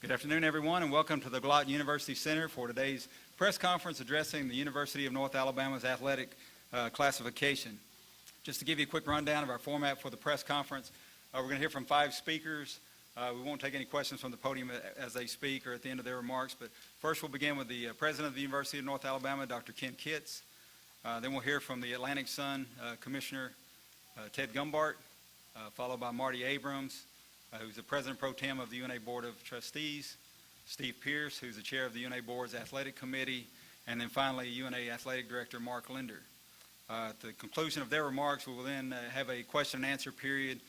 Good afternoon, everyone, and welcome to the Glott University Center for today's press conference addressing the University of North Alabama's athletic classification. Just to give you a quick rundown of our format for the press conference, we're going to hear from 5 speakers. We won't take any questions from the podium as they speak or at the end of their remarks, but first we'll begin with the President of the University of North Alabama, Dr. Ken Kitts. Then we'll hear from the Atlantic Sun Commissioner, Ted Gumbart, followed by Marty Abrams, who's the President Pro Tem of the UNA Board of Trustees, Steve Pierce, who's the Chair of the UNA Board's Athletic Committee, and then finally UNA Athletic Director Mark Linder. At the conclusion of their remarks, we will then have a question and answer period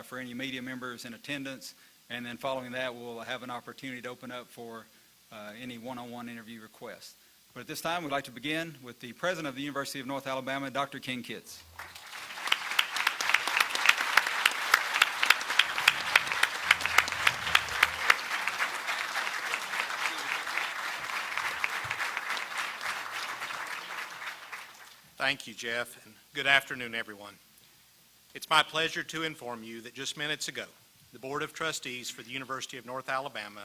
for any media members in attendance, and then following that we'll have an opportunity to open up for any one-on-one interview requests. But at this time, we'd like to begin with the President of the University of North Alabama, Dr. Ken Kitts. Thank you, Jeff, and good afternoon, everyone. It's my pleasure to inform you that just minutes ago, the Board of Trustees for the University of North Alabama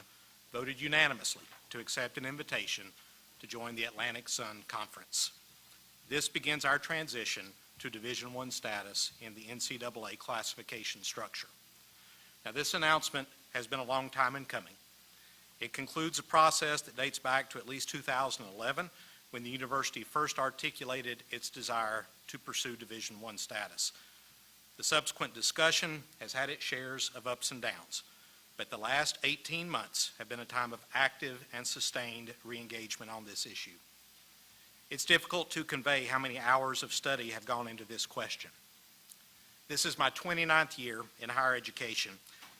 voted unanimously to accept an invitation to join the Atlantic Sun Conference. This begins our transition to Division I status in the NCAA classification structure. Now, this announcement has been a long time in coming. It concludes a process that dates back to at least 2011, when the university first articulated its desire to pursue Division I status. The subsequent discussion has had its shares of ups and downs, but the last 18 months have been a time of active and sustained re-engagement on this issue. It's difficult to convey how many hours of study have gone into this question. This is my 29th year in higher education,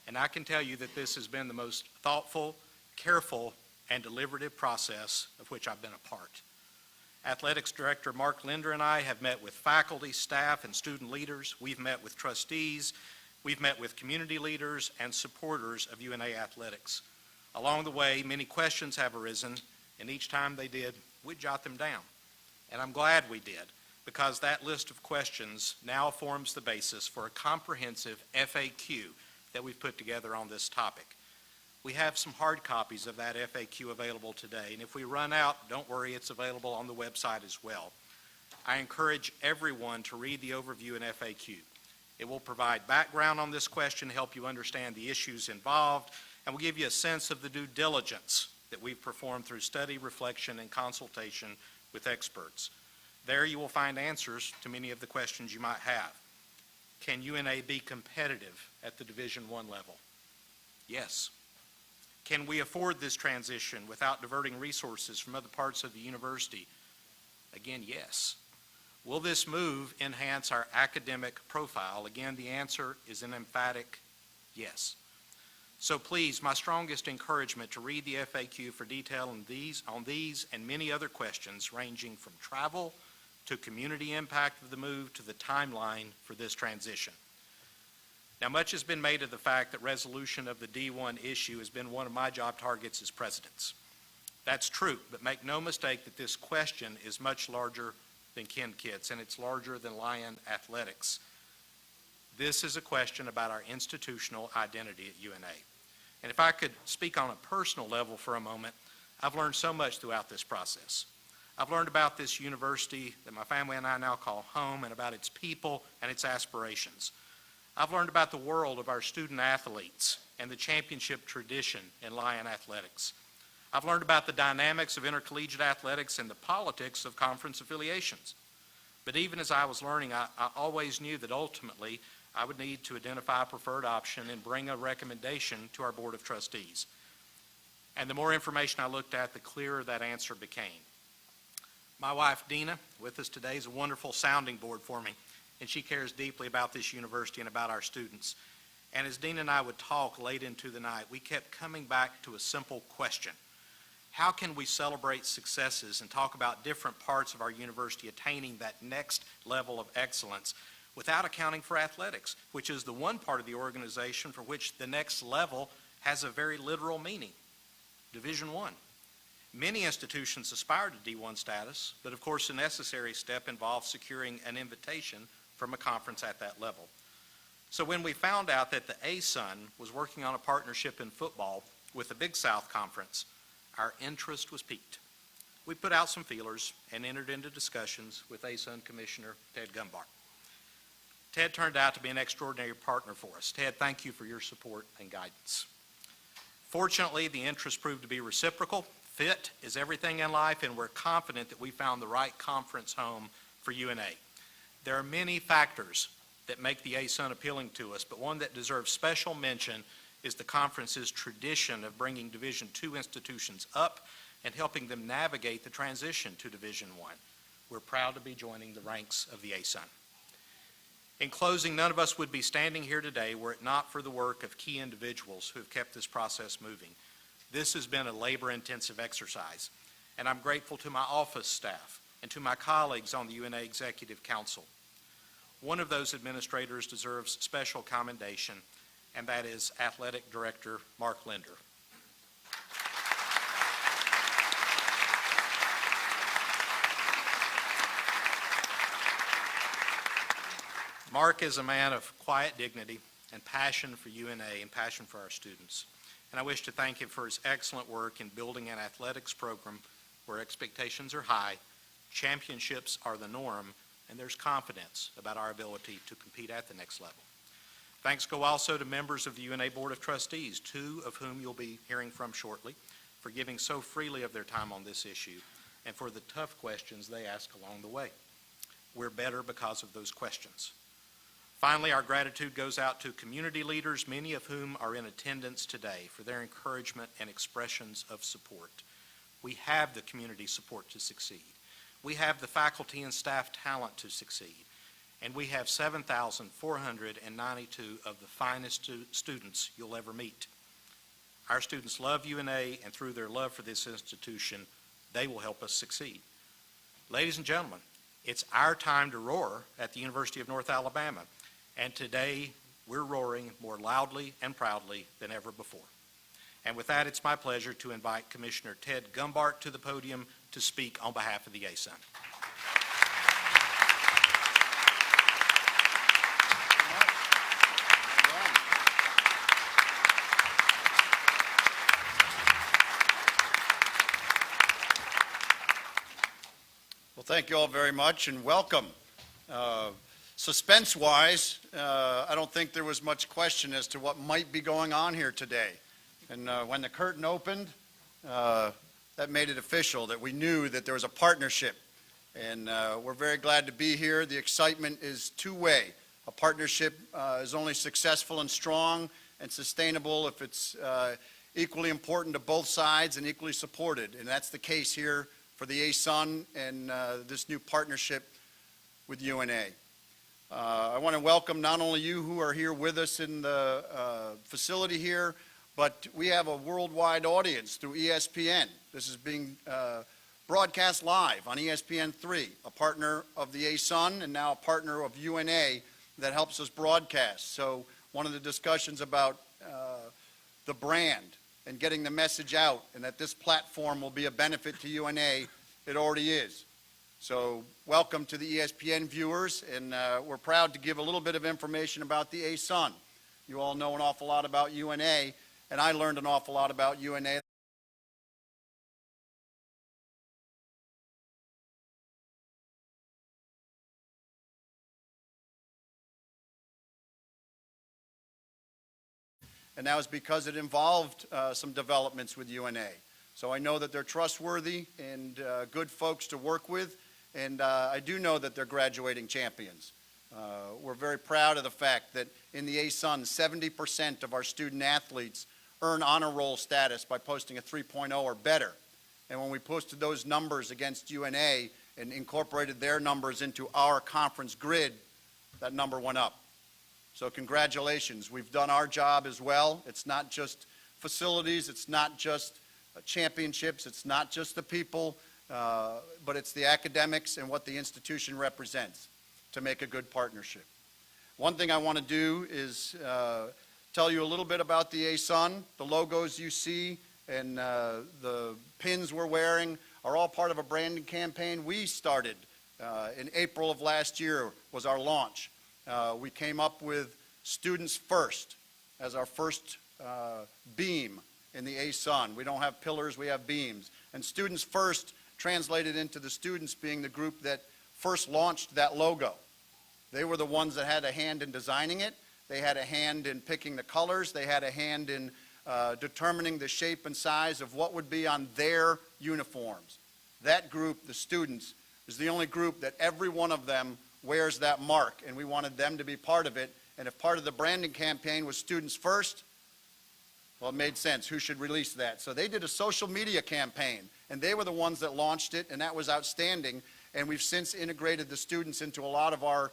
and I can tell you that this has been the most thoughtful, careful, and deliberative process of which I've been a part. Athletics Director Mark Linder and I have met with faculty, staff, and student leaders. We've met with trustees. We've met with community leaders and supporters of UNA athletics. Along the way, many questions have arisen, and each time they did, we'd jot them down. And I'm glad we did, because that list of questions now forms the basis for a comprehensive FAQ that we've put together on this topic. We have some hard copies of that FAQ available today, and if we run out, don't worry, it's available on the website as well. I encourage everyone to read the overview and FAQ. It will provide background on this question, help you understand the issues involved, and will give you a sense of the due diligence that we've performed through study, reflection, and consultation with experts. There you will find answers to many of the questions you might have. Can UNA be competitive at the Division I level? Yes. Can we afford this transition without diverting resources from other parts of the university? Again, yes. Will this move enhance our academic profile? Again, the answer is an emphatic yes. So please, my strongest encouragement to read the FAQ for detail on these and many other questions ranging from travel to community impact of the move to the timeline for this transition. Now, much has been made of the fact that resolution of the D1 issue has been one of my job targets as presidents. That's true, but make no mistake that this question is much larger than Ken Kitts, and it's larger than Lion Athletics. This is a question about our institutional identity at UNA. And if I could speak on a personal level for a moment, I've learned so much throughout this process. I've learned about this university that my family and I now call home, and about its people and its aspirations. I've learned about the world of our student athletes and the championship tradition in Lion Athletics. I've learned about the dynamics of intercollegiate athletics and the politics of conference affiliations. But even as I was learning, I always knew that ultimately I would need to identify a preferred option and bring a recommendation to our Board of Trustees. And the more information I looked at, the clearer that answer became. My wife, Dina, with us today, is a wonderful sounding board for me, and she cares deeply about this university and about our students. And as Dean and I would talk late into the night, we kept coming back to a simple question. How can we celebrate successes and talk about different parts of our university attaining that next level of excellence without accounting for athletics, which is the one part of the organization for which the next level has a very literal meaning, Division I. Many institutions aspire to D1 status, but of course the necessary step involves securing an invitation from a conference at that level. So when we found out that the ASUN was working on a partnership in football with the Big South Conference, our interest was piqued. We put out some feelers and entered into discussions with ASUN Commissioner Ted Gumbart. Ted turned out to be an extraordinary partner for us. Ted, thank you for your support and guidance. Fortunately, the interest proved to be reciprocal. Fit is everything in life, and we're confident that we found the right conference home for UNA. There are many factors that make the ASUN appealing to us, but one that deserves special mention is the conference's tradition of bringing Division II institutions up and helping them navigate the transition to Division I. We're proud to be joining the ranks of the ASUN. In closing, none of us would be standing here today were it not for the work of key individuals who have kept this process moving. This has been a labor-intensive exercise, and I'm grateful to my office staff and to my colleagues on the UNA Executive Council. One of those administrators deserves special commendation, and that is Athletic Director Mark Linder. Mark is a man of quiet dignity and passion for UNA and passion for our students. And I wish to thank him for his excellent work in building an athletics program where expectations are high, championships are the norm, and there's confidence about our ability to compete at the next level. Thanks go also to members of the UNA Board of Trustees, two of whom you'll be hearing from shortly, for giving so freely of their time on this issue and for the tough questions they ask along the way. We're better because of those questions. Finally, our gratitude goes out to community leaders, many of whom are in attendance today, for their encouragement and expressions of support. We have the community support to succeed. We have the faculty and staff talent to succeed. And we have 7,492 of the finest students you'll ever meet. Our students love UNA, and through their love for this institution, they will help us succeed. Ladies and gentlemen, it's our time to roar at the University of North Alabama. And today, we're roaring more loudly and proudly than ever before. And with that, it's my pleasure to invite Commissioner Ted Gumbart to the podium to speak on behalf of the ASUN. Well, thank you all very much and welcome. Suspense-wise, I don't think there was much question as to what might be going on here today. And when the curtain opened, that made it official that we knew that there was a partnership. And we're very glad to be here. The excitement is two-way. A partnership is only successful and strong and sustainable if it's equally important to both sides and equally supported. And that's the case here for the ASUN and this new partnership with UNA. I want to welcome not only you who are here with us in the facility here, but we have a worldwide audience through ESPN. This is being broadcast live on ESPN3, a partner of the ASUN and now a partner of UNA that helps us broadcast. So one of the discussions about the brand and getting the message out and that this platform will be a benefit to UNA, it already is. So welcome to the ESPN viewers, and we're proud to give a little bit of information about the ASUN. You all know an awful lot about UNA, and I learned an awful lot about UNA. And that was because it involved some developments with UNA. So I know that they're trustworthy and good folks to work with. And I do know that they're graduating champions. We're very proud of the fact that in the ASUN, 70% of our student athletes earn honor roll status by posting a 3.0 or better. And when we posted those numbers against UNA and incorporated their numbers into our conference grid, that number went up. So congratulations. We've done our job as well. It's not just facilities. It's not just championships. It's not just the people. But it's the academics and what the institution represents to make a good partnership. One thing I want to do is tell you a little bit about the ASUN. The logos you see and the pins we're wearing are all part of a branding campaign we started in April of last year was our launch. We came up with Students First as our first beam in the ASUN. We don't have pillars, we have beams. And Students First translated into the students being the group that first launched that logo. They were the ones that had a hand in designing it. They had a hand in picking the colors. They had a hand in determining the shape and size of what would be on their uniforms. That group, the students, is the only group that every one of them wears that mark, and we wanted them to be part of it. And if part of the branding campaign was Students First, well, it made sense. Who should release that? So they did a social media campaign, and they were the ones that launched it, and that was outstanding. And we've since integrated the students into a lot of our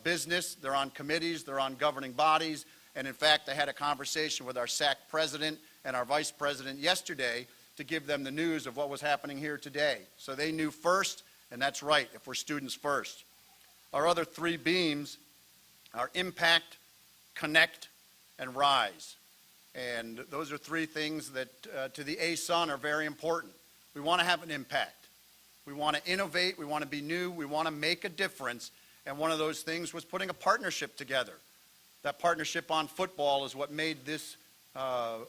business. They're on committees, they're on governing bodies, and in fact, I had a conversation with our SAC president and our vice president yesterday to give them the news of what was happening here today. So they knew first, and that's right, if we're students first. Our other three beams are impact, connect, and rise. And those are three things that to the ASUN are very important. We want to have an impact. We want to innovate, we want to be new, we want to make a difference, and one of those things was putting a partnership together. That partnership on football is what made this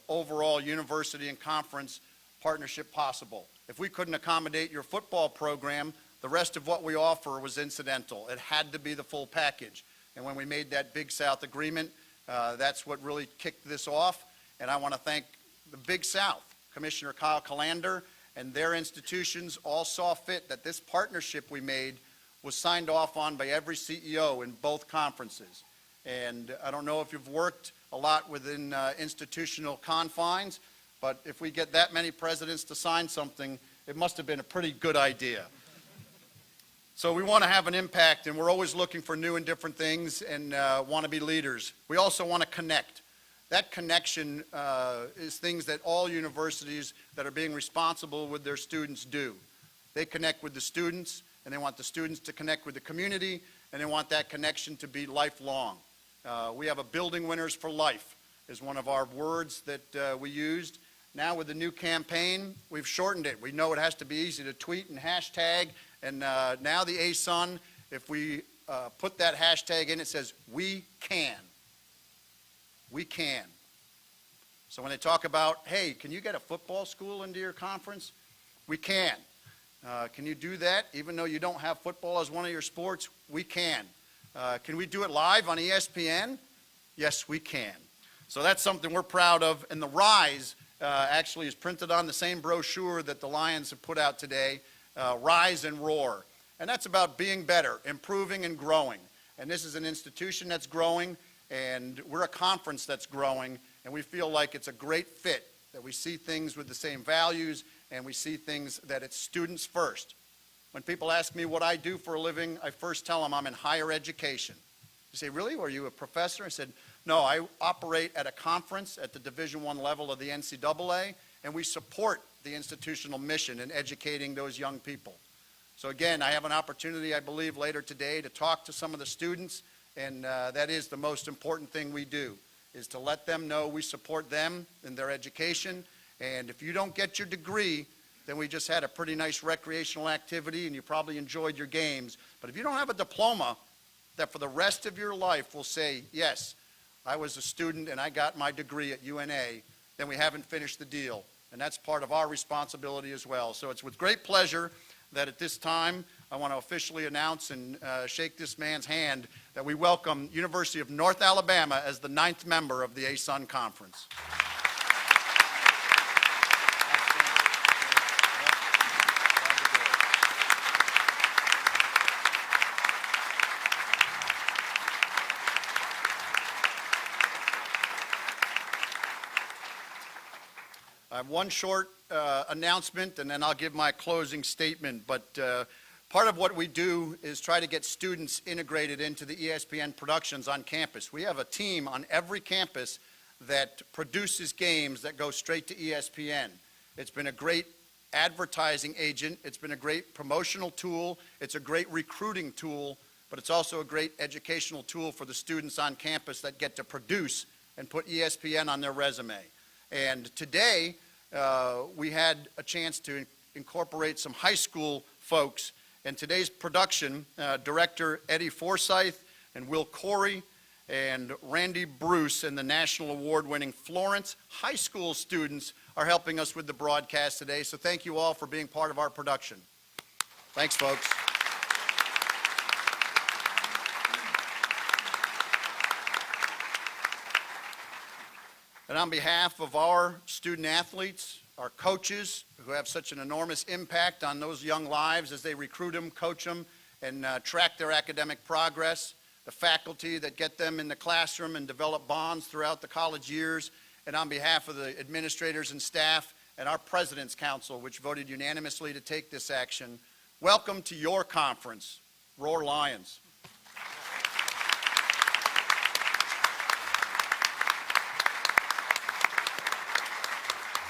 overall university and conference partnership possible. If we couldn't accommodate your football program, the rest of what we offer was incidental. It had to be the full package. And when we made that Big South agreement, that's what really kicked this off. And I want to thank the Big South, Commissioner Kyle Callander, and their institutions all saw fit that this partnership we made was signed off on by every CEO in both conferences. And I don't know if you've worked a lot within institutional confines, but if we get that many presidents to sign something, it must have been a pretty good idea. So we want to have an impact, and we're always looking for new and different things and want to be leaders. We also want to connect. That connection is things that all universities that are being responsible with their students do. They connect with the students, and they want the students to connect with the community, and they want that connection to be lifelong. We have a Building Winners for Life is one of our words that we used. Now with the new campaign, we've shortened it. We know it has to be easy to tweet and hashtag, and now the ASUN, if we put that hashtag in, it says, "We can." We can. So when they talk about, hey, can you get a football school into your conference? We can. Can you do that even though you don't have football as one of your sports? We can. Can we do it live on ESPN? Yes, we can. So that's something we're proud of. And the Rise actually is printed on the same brochure that the Lions have put out today, Rise and Roar. And that's about being better, improving and growing. And this is an institution that's growing, and we're a conference that's growing, and we feel like it's a great fit, that we see things with the same values, and we see things that it's students first. When people ask me what I do for a living, I first tell them I'm in higher education. You say, really? Were you a professor? I said, no, I operate at a conference at the Division I level of the NCAA, and we support the institutional mission in educating those young people. So again, I have an opportunity, I believe, later today to talk to some of the students, and that is the most important thing we do, is to let them know we support them in their education. And if you don't get your degree, then we just had a pretty nice recreational activity and you probably enjoyed your games. But if you don't have a diploma that for the rest of your life will say, yes, I was a student and I got my degree at UNA, then we haven't finished the deal. And that's part of our responsibility as well. So it's with great pleasure that at this time I want to officially announce and shake this man's hand that we welcome University of North Alabama as the 9th member of the ASUN Conference. I have one short announcement, and then I'll give my closing statement. But part of what we do is try to get students integrated into the ESPN productions on campus. We have a team on every campus that produces games that go straight to ESPN. It's been a great advertising agent. It's been a great promotional tool. It's a great recruiting tool, but it's also a great educational tool for the students on campus that get to produce and put ESPN on their resume. And today, we had a chance to incorporate some high school folks. And today's production, Director Eddie Forsyth and Will Corey and Randy Bruce and the national award-winning Florence High School students are helping us with the broadcast today. So thank you all for being part of our production. Thanks, folks. And on behalf of our student athletes, our coaches, who have such an enormous impact on those young lives as they recruit them, coach them, and track their academic progress, the faculty that get them in the classroom and develop bonds throughout the college years, and on behalf of the administrators and staff and our President's Council, which voted unanimously to take this action, welcome to your conference. Roar Lions.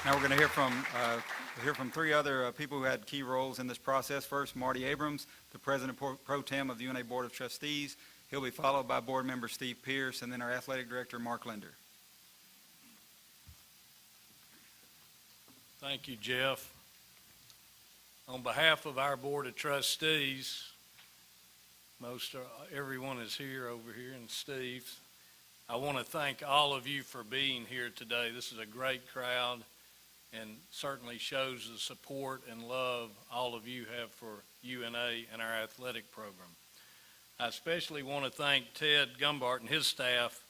Now we're going to hear from three other people who had key roles in this process. First, Marty Abrams, the President Pro Tem of the UNA Board of Trustees. He'll be followed by Board Member Steve Pierce, and then our Athletic Director, Mark Linder. Thank you, Jeff. On behalf of our Board of Trustees, everyone is here over here, and Steve, I want to thank all of you for being here today. This is a great crowd and certainly shows the support and love all of you have for UNA and our athletic program. I especially want to thank Ted Gumbart and his staff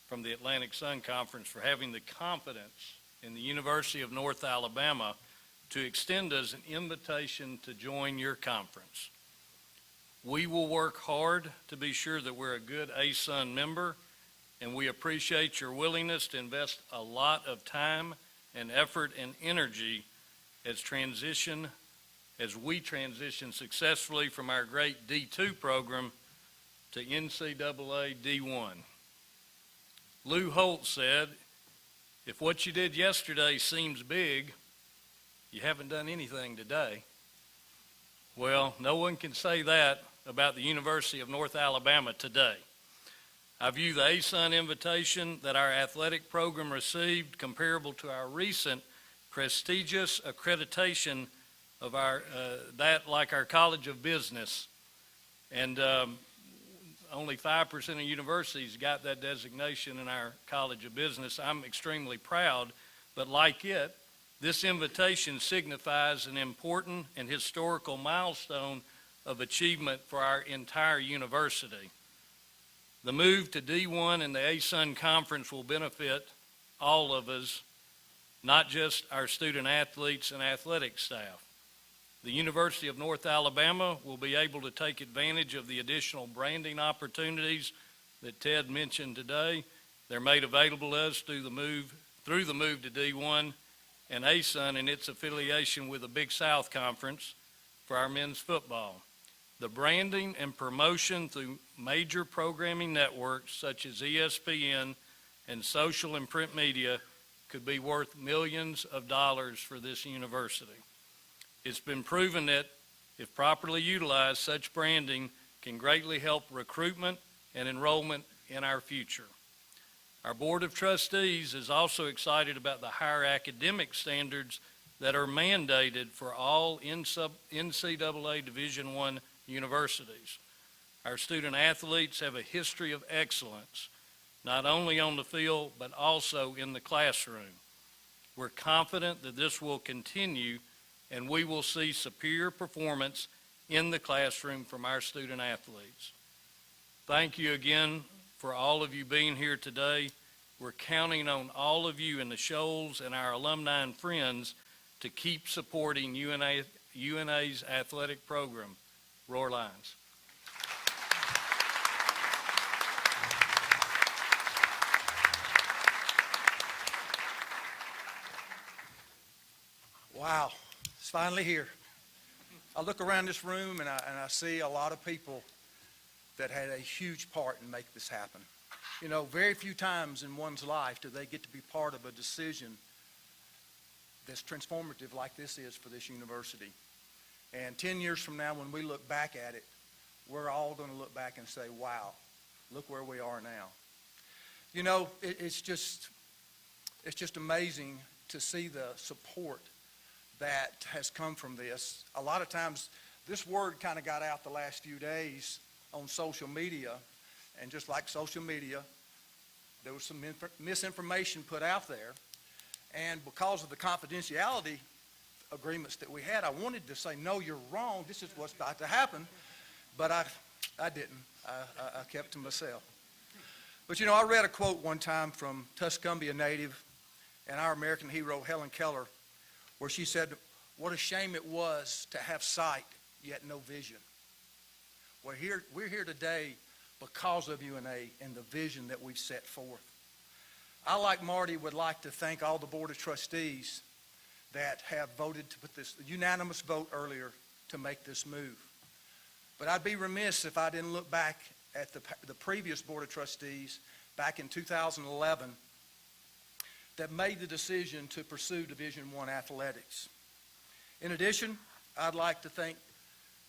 from the ASUN Conference for having the confidence in the University of North Alabama to extend us an invitation to join your conference. We will work hard to be sure that we're a good ASUN member, and we appreciate your willingness to invest a lot of time and effort and energy as we transition successfully from our great D2 program to NCAA D1. Lou Holt said, "If what you did yesterday seems big, you haven't done anything today." Well, no one can say that about the University of North Alabama today. I view the ASUN invitation that our athletic program received comparable to our recent prestigious accreditation of like our College of Business. And only 5% of universities got that designation in our College of Business. I'm extremely proud, but like it, this invitation signifies an important and historical milestone of achievement for our entire university. The move to D1 and the ASUN Conference will benefit all of us, not just our student athletes and athletic staff. The University of North Alabama will be able to take advantage of the additional branding opportunities that Ted mentioned today. They're made available to us through the move to D1 and ASUN and its affiliation with the Big South Conference for our men's football. The branding and promotion through major programming networks such as ESPN and social and print media could be worth millions of dollars for this university. It's been proven that if properly utilized, such branding can greatly help recruitment and enrollment in our future. Our Board of Trustees is also excited about the higher academic standards that are mandated for all NCAA Division I universities. Our student athletes have a history of excellence, not only on the field, but also in the classroom. We're confident that this will continue and we will see superior performance in the classroom from our student athletes. Thank you again for all of you being here today. We're counting on all of you in the Shoals and our alumni and friends to keep supporting UNA's athletic program. Roar Lions. Wow, it's finally here. I look around this room and I see a lot of people that had a huge part in making this happen. You know, very few times in one's life do they get to be part of a decision that's transformative like this is for this university. And 10 years from now, when we look back at it, we're all going to look back and say, wow, look where we are now. You know, it's just amazing to see the support that has come from this. A lot of times, this word kind of got out the last few days on social media, and just like social media, there was some misinformation put out there, and because of the confidentiality agreements that we had, I wanted to say, no, you're wrong, this is what's about to happen, but I didn't. I kept to myself. But I read a quote one time from Tuscumbia native and our American hero Helen Keller, where she said, what a shame it was to have sight, yet no vision. We're here today because of UNA and the vision that we've set forth. I, like Marty, would like to thank all the Board of Trustees that have voted to put this unanimous vote earlier to make this move. But I'd be remiss if I didn't look back at the previous Board of Trustees back in 2011 that made the decision to pursue Division I athletics. In addition, I'd like to thank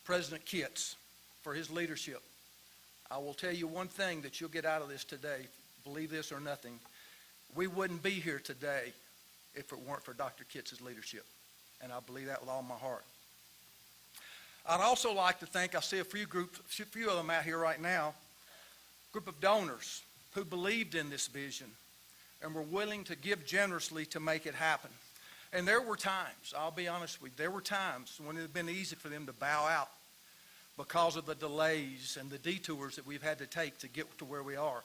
President Kitts for his leadership. I will tell you one thing that you'll get out of this today, believe this or nothing, we wouldn't be here today if it weren't for Dr. Kitts' leadership, and I believe that with all my heart. I'd also like to thank, I see a few of them out here right now, a group of donors who believed in this vision and were willing to give generously to make it happen. And there were times, I'll be honest with you, there were times when it had been easy for them to bow out because of the delays and the detours that we've had to take to get to where we are.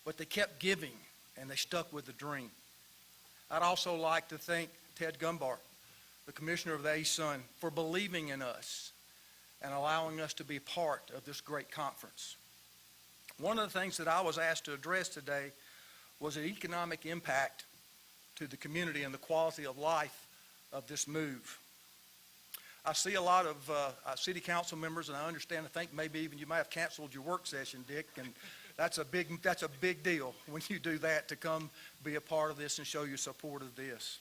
But they kept giving, and they stuck with the dream. I'd also like to thank Ted Gumbar, the commissioner of the ASUN, for believing in us and allowing us to be part of this great conference. One of the things that I was asked to address today was the economic impact to the community and the quality of life of this move. I see a lot of city council members, and I understand, I think maybe even you might have canceled your work session, Dick, and that's a big deal when you do that, to come be a part of this and show your support of this.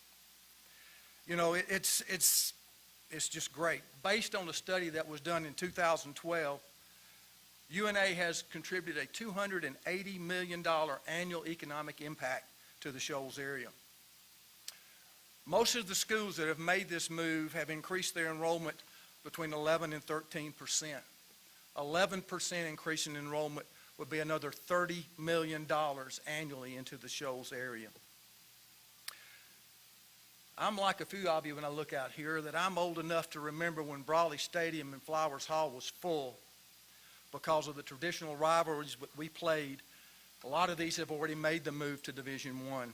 It's just great. Based on a study that was done in 2012, UNA has contributed a $280 million annual economic impact to the Shoals area. Most of the schools that have made this move have increased their enrollment between 11 and 13%. 11% increase in enrollment would be another $30 million annually into the Shoals area. I'm like a few of you when I look out here that I'm old enough to remember when Brawley Stadium in Flowers Hall was full because of the traditional rivalries that we played. A lot of these have already made the move to Division I.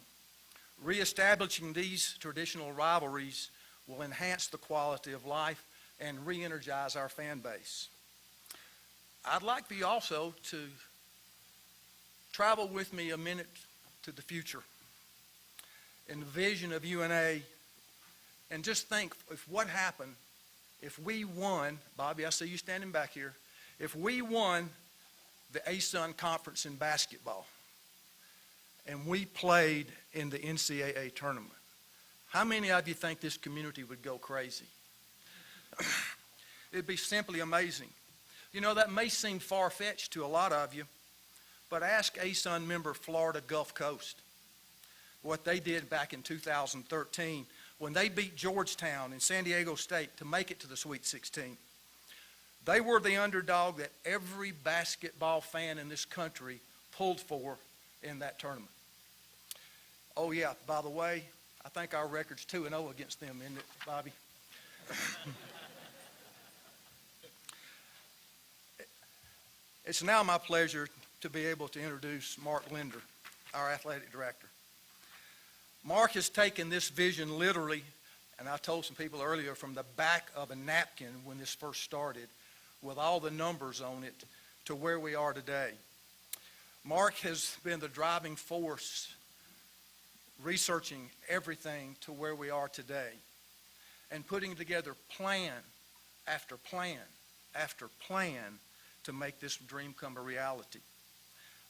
Reestablishing these traditional rivalries will enhance the quality of life and re-energize our fan base. I'd like for you also to travel with me a minute to the future in the vision of UNA, and just think if what happened if we won, Bobby, I see you standing back here, if we won the ASUN Conference in basketball and we played in the NCAA tournament, how many of you think this community would go crazy? It'd be simply amazing. That may seem far-fetched to a lot of you, but ask ASUN member Florida Gulf Coast what they did back in 2013 when they beat Georgetown and San Diego State to make it to the Sweet 16. They were the underdog that every basketball fan in this country pulled for in that tournament. Oh yeah, by the way, I think our record's 2-0 against them, isn't it, Bobby? It's now my pleasure to be able to introduce Mark Linder, our athletic director. Mark has taken this vision literally, and I told some people earlier, from the back of a napkin when this first started, with all the numbers on it, to where we are today. Mark has been the driving force, researching everything to where we are today, and putting together plan after plan after plan to make this dream come a reality.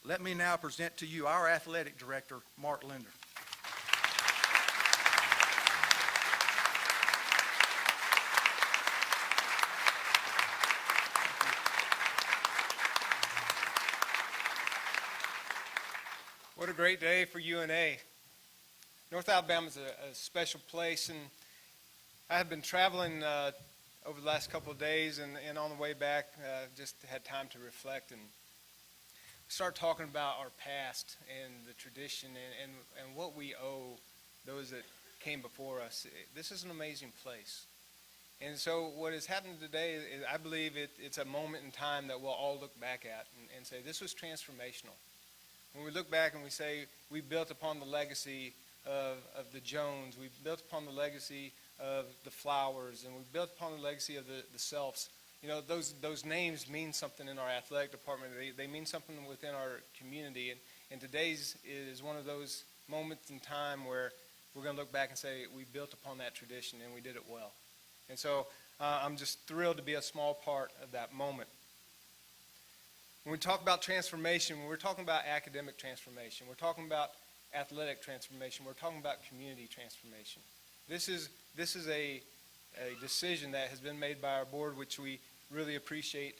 Let me now present to you our athletic director, Mark Linder. What a great day for UNA. North Alabama is a special place, and I have been traveling over the last couple of days, and on the way back, just had time to reflect. And start talking about our past and the tradition and what we owe those that came before us, this is an amazing place. And so what has happened today is I believe it's a moment in time that we'll all look back at and say this was transformational. When we look back and we say we built upon the legacy of the Jones, we built upon the legacy of the Flowers, and we built upon the legacy of the Selfs. You know, those names mean something in our athletic department. They mean something within our community. And today's is one of those moments in time where we're going to look back and say we built upon that tradition and we did it well. And so I'm just thrilled to be a small part of that moment. When we talk about transformation, when we're talking about academic transformation, we're talking about athletic transformation, we're talking about community transformation. This is a decision that has been made by our board, which we really appreciate,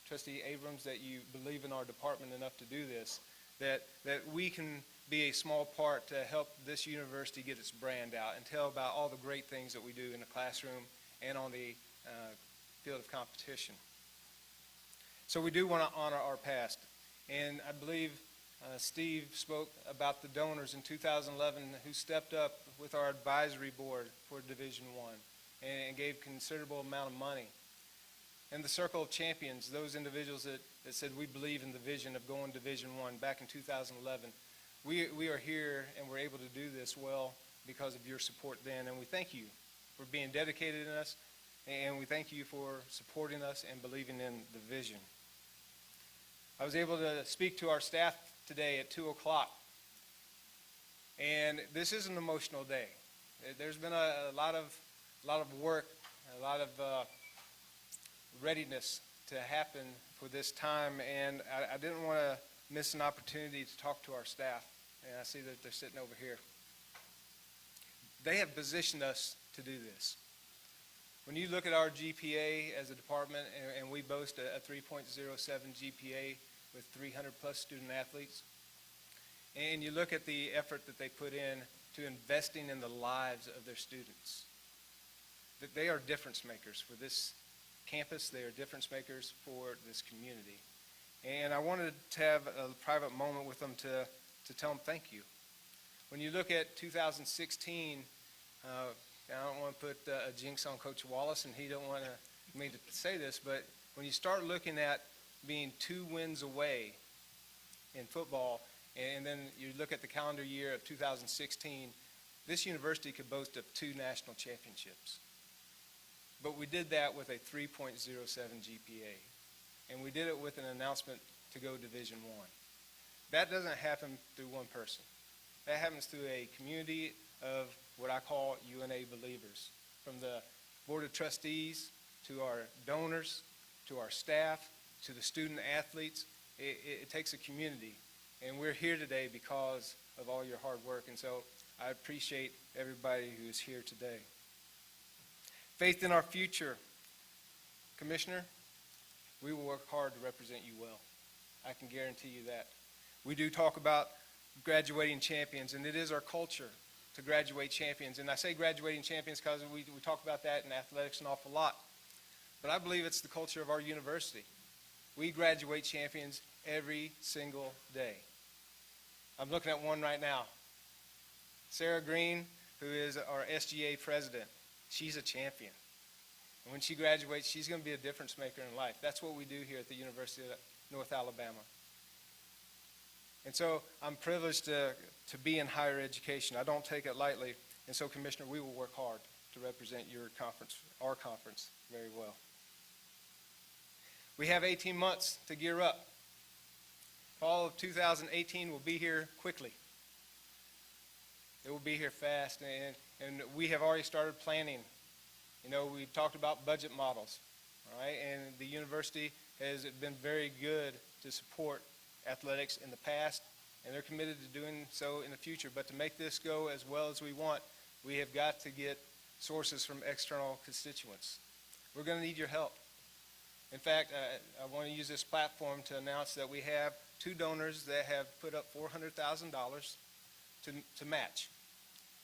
Trustee Abrams, that you believe in our department enough to do this, that we can be a small part to help this university get its brand out and tell about all the great things that we do in the classroom and on the field of competition. So we do want to honor our past. And I believe Steve spoke about the donors in 2011 who stepped up with our advisory board for Division I and gave considerable amount of money. And the Circle of Champions, those individuals that said we believe in the vision of going Division I back in 2011. We are here and we're able to do this well because of your support then. And we thank you for being dedicated in us, and we thank you for supporting us and believing in the vision. I was able to speak to our staff today at 2 o'clock. And this is an emotional day. There's been a lot of work, a lot of readiness to happen for this time, and I didn't want to miss an opportunity to talk to our staff. And I see that they're sitting over here. They have positioned us to do this. When you look at our GPA as a department, and we boast a 3.07 GPA with 300 plus student athletes, and you look at the effort that they put in to investing in the lives of their students, that they are difference makers for this campus, they are difference makers for this community. And I wanted to have a private moment with them to tell them thank you. When you look at 2016, I don't want to put a jinx on Coach Wallace, and he don't want me to say this, but when you start looking at being 2 wins away in football, and then you look at the calendar year of 2016, this university could boast of 2 national championships. But we did that with a 3.07 GPA, and we did it with an announcement to go Division I. That doesn't happen through one person. That happens through a community of what I call UNA believers, from the Board of Trustees to our donors, to our staff, to the student athletes. It takes a community, and we're here today because of all your hard work, and so I appreciate everybody who is here today. Faith in our future. Commissioner, we will work hard to represent you well. I can guarantee you that. We do talk about graduating champions, and it is our culture to graduate champions. And I say graduating champions because we talk about that in athletics an awful lot. But I believe it's the culture of our university. We graduate champions every single day. I'm looking at one right now. Sarah Green, who is our SGA president, she's a champion. And when she graduates, she's going to be a difference maker in life. That's what we do here at the University of North Alabama. And so I'm privileged to be in higher education. I don't take it lightly. And so, Commissioner, we will work hard to represent your conference, our conference, very well. We have 18 months to gear up. Fall of 2018 will be here quickly. It will be here fast, and we have already started planning. You know, we've talked about budget models, all right? And the university has been very good to support athletics in the past, and they're committed to doing so in the future. But to make this go as well as we want, we have got to get sources from external constituents. We're going to need your help. In fact, I want to use this platform to announce that we have 2 donors that have put up $400,000 to match.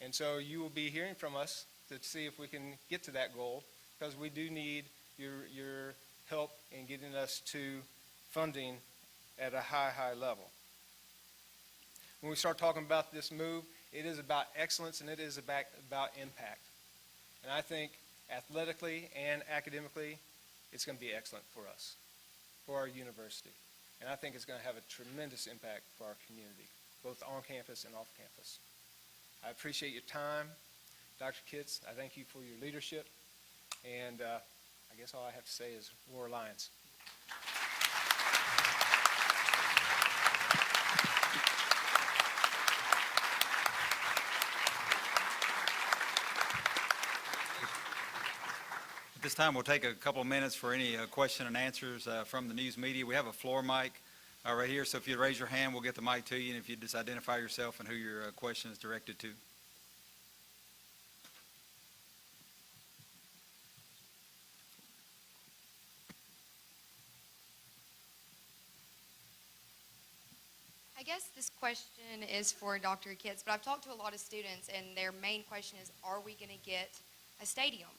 And so you will be hearing from us to see if we can get to that goal, because we do need your help in getting us to funding at a high, high level. When we start talking about this move, it is about excellence and it is about impact. And I think athletically and academically, it's going to be excellent for us, for our university. And I think it's going to have a tremendous impact for our community, both on campus and off campus. I appreciate your time. Dr. Kitts, I thank you for your leadership. And I guess all I have to say is Roar Lions. At this time, we'll take a couple of minutes for any question and answers from the news media. We have a floor mic right here, so if you raise your hand, we'll get the mic to you, and if you just identify yourself and who your question is directed to. I guess this question is for Dr. Kitts, but I've talked to a lot of students, and their main question is, are we going to get a stadium?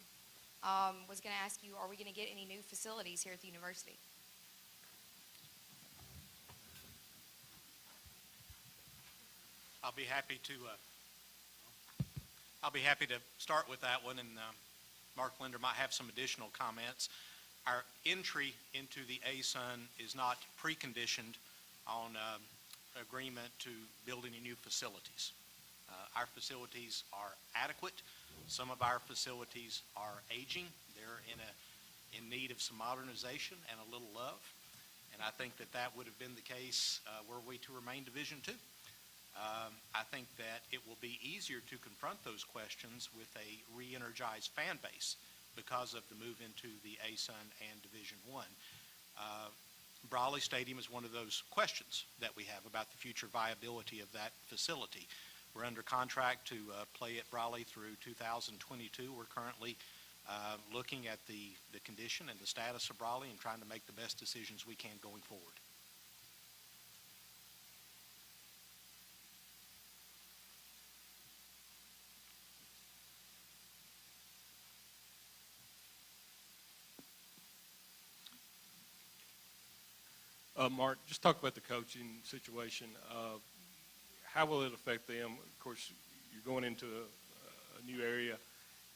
Was going to ask you, are we going to get any new facilities here at the university? I'll be happy to start with that one, and Mark Linder might have some additional comments. Our entry into the ASUN is not preconditioned on agreement to build any new facilities. Our facilities are adequate. Some of our facilities are aging. They're in need of some modernization and a little love. And I think that would have been the case were we to remain Division II. I think that it will be easier to confront those questions with a re-energized fan base because of the move into the ASUN and Division I. Brawley Stadium is one of those questions that we have about the future viability of that facility. We're under contract to play at Brawley through 2022. We're currently looking at the condition and the status of Brawley and trying to make the best decisions we can going forward. Mark, just talk about the coaching situation. How will it affect them? Of course, you're going into a new area.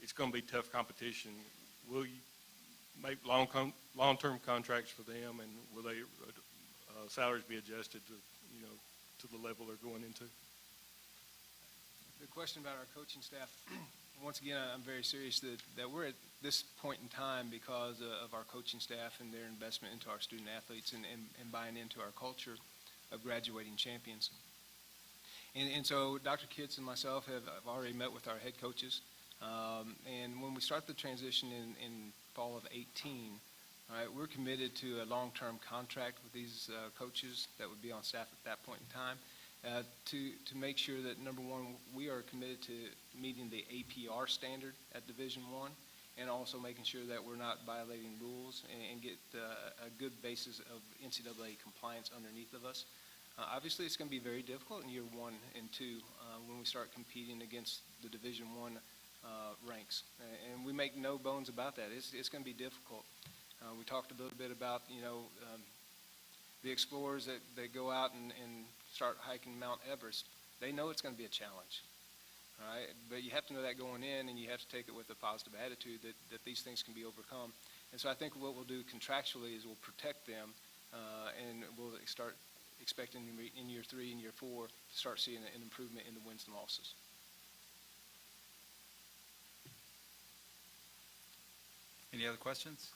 It's going to be tough competition. Will you make long-term contracts for them, and will they salaries be adjusted to the level they're going into? The question about our coaching staff, once again, I'm very serious that we're at this point in time because of our coaching staff and their investment into our student athletes and buying into our culture of graduating champions. And so Dr. Kitts and myself have already met with our head coaches. And when we start the transition in fall of 18, all right, we're committed to a long-term contract with these coaches that would be on staff at that point in time to make sure that, number one, we are committed to meeting the APR standard at Division I, and also making sure that we're not violating rules and get a good basis of NCAA compliance underneath of us. Obviously, it's going to be very difficult in year 1 and 2 when we start competing against the Division I ranks, and we make no bones about that. It's going to be difficult. We talked a little bit about the explorers that go out and start hiking Mount Everest. They know it's going to be a challenge. All right, but you have to know that going in, and you have to take it with a positive attitude that these things can be overcome. And so I think what we'll do contractually is we'll protect them, and we'll start expecting in year 3 and year 4 to start seeing an improvement in the wins and losses. Any other questions?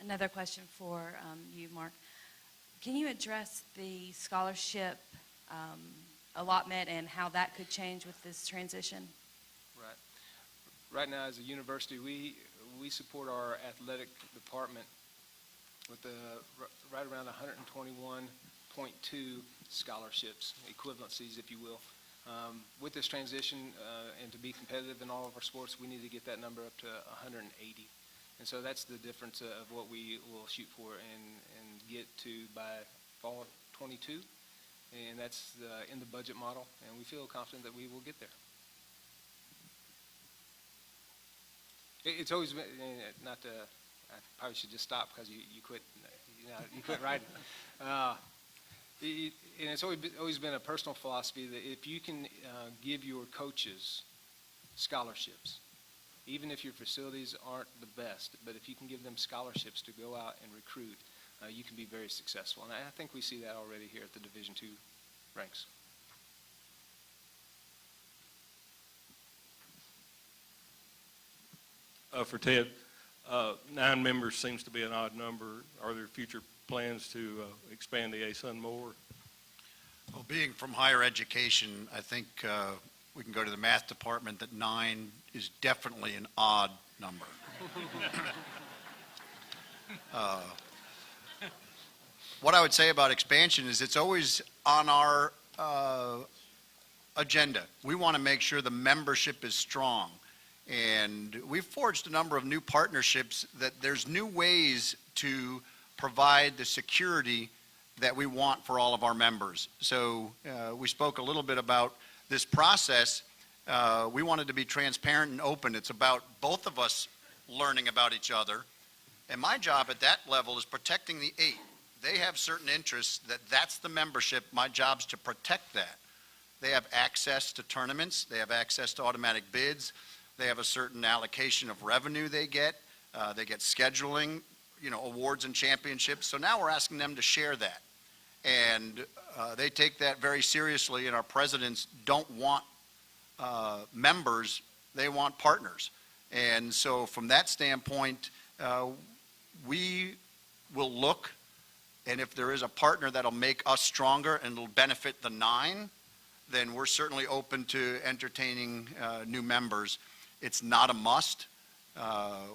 Another question for you, Mark. Can you address the scholarship allotment and how that could change with this transition? Right now, as a university, we support our athletic department with right around 121.2 scholarships, equivalencies, if you will. With this transition, and to be competitive in all of our sports, we need to get that number up to 180. And so that's the difference of what we will shoot for and get to by fall of 22. And that's in the budget model, and we feel confident that we will get there. It's always been, not to I probably should just stop because you quit, you quit writing. And it's always been a personal philosophy that if you can give your coaches scholarships, even if your facilities aren't the best, but if you can give them scholarships to go out and recruit, you can be very successful. And I think we see that already here at the Division II ranks. For Ted, 9 members seems to be an odd number. Are there future plans to expand the ASUN more? Well, being from higher education, I think we can go to the math department that 9 is definitely an odd number. What I would say about expansion is it's always on our agenda. We want to make sure the membership is strong. And we've forged a number of new partnerships that there's new ways to provide the security that we want for all of our members. So we spoke a little bit about this process. We wanted to be transparent and open. It's about both of us learning about each other. And my job at that level is protecting the 8. They have certain interests that's the membership. My job's to protect that. They have access to tournaments. They have access to automatic bids. They have a certain allocation of revenue they get. They get scheduling, awards and championships. So now we're asking them to share that. And they take that very seriously, and our presidents don't want members, they want partners. And so from that standpoint, we will look, and if there is a partner that'll make us stronger and it'll benefit the 9, then we're certainly open to entertaining new members. It's not a must.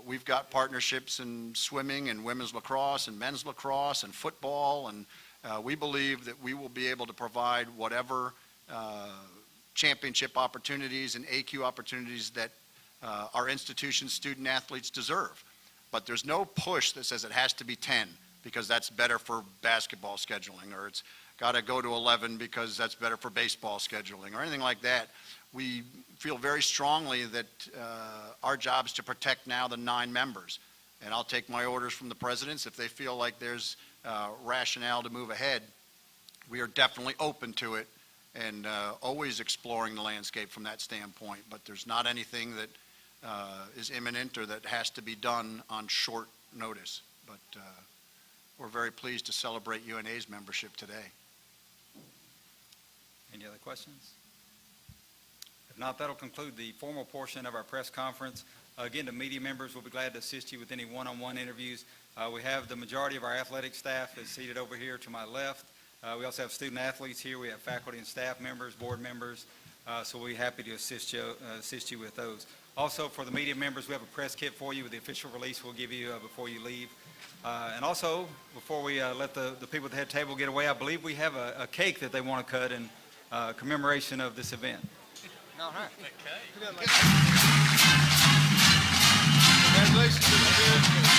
We've got partnerships in swimming and women's lacrosse and men's lacrosse and football, and we believe that we will be able to provide whatever championship opportunities and AQ opportunities that our institution's student athletes deserve. But there's no push that says it has to be 10 because that's better for basketball scheduling, or it's got to go to 11 because that's better for baseball scheduling, or anything like that. We feel very strongly that our job is to protect now the 9 members. And I'll take my orders from the presidents. If they feel like there's rationale to move ahead, we are definitely open to it and always exploring the landscape from that standpoint. But there's not anything that is imminent or that has to be done on short notice. But we're very pleased to celebrate UNA's membership today. Any other questions? If not, that'll conclude the formal portion of our press conference. Again, the media members will be glad to assist you with any one-on-one interviews. We have the majority of our athletic staff is seated over here to my left. We also have student athletes here. We have faculty and staff members, board members, so we'll be happy to assist you with those. Also, for the media members, we have a press kit for you with the official release we'll give you before you leave. And also, before we let the people at the head table get away, I believe we have a cake that they want to cut in commemoration of this event. All right. Congratulations, Mr. Beard.